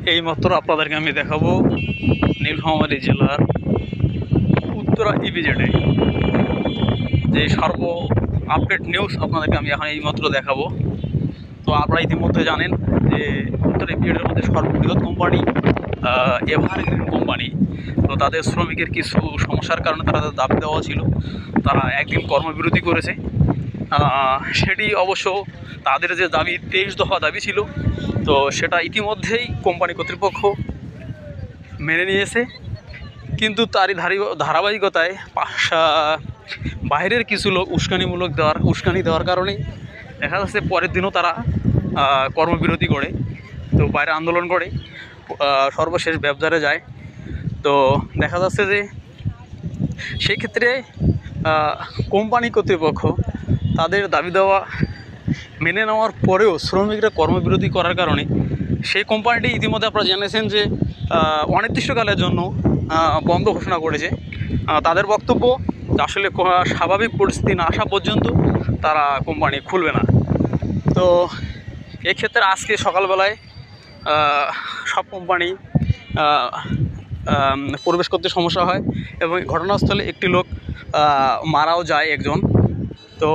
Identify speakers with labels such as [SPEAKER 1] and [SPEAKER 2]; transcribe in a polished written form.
[SPEAKER 1] এইমাত্র আপনাদেরকে আমি দেখাবো নীলফামারী জেলার উত্তরা ইপিজেডে যে সর্ব আপডেট নিউজ আপনাদেরকে আমি এখন এইমাত্র দেখাবো। তো আপনারা ইতিমধ্যে জানেন যে উত্তরা ইপিজেডের মধ্যে সর্ববৃহৎ কোম্পানি এভারগ্রিন কোম্পানি। তো তাদের শ্রমিকের কিছু সমস্যার কারণে তাদের দাবি দেওয়া ছিল, তারা একদিন কর্মবিরতি করেছে। সেটি অবশ্য তাদের যে দাবি 23 দফা দাবি ছিল, তো সেটা ইতিমধ্যেই কোম্পানি কর্তৃপক্ষ মেনে নিয়েছে। কিন্তু তারই ধারাবাহিকতায় বাইরের কিছু লোক উস্কানি দেওয়ার কারণেই দেখা যাচ্ছে পরের দিনও তারা কর্মবিরতি করে, তো বাইরে আন্দোলন করে, সর্বশেষ ব্যবধারে যায়। তো দেখা যাচ্ছে যে সেই ক্ষেত্রে কোম্পানি কর্তৃপক্ষ তাদের দাবি দেওয়া মেনে নেওয়ার পরেও শ্রমিকরা কর্মবিরতি করার কারণে সেই কোম্পানিটি ইতিমধ্যে আপনারা জেনেছেন যে অনির্দিষ্টকালের জন্য বন্ধ ঘোষণা করেছে। তাদের বক্তব্য আসলে স্বাভাবিক পরিস্থিতি না আসা পর্যন্ত তারা কোম্পানি খুলবে না। তো এক্ষেত্রে আজকে সকালবেলায় সব কোম্পানি প্রবেশ করতে সমস্যা হয় এবং ঘটনাস্থলে একটি লোক মারাও যায় একজন। তো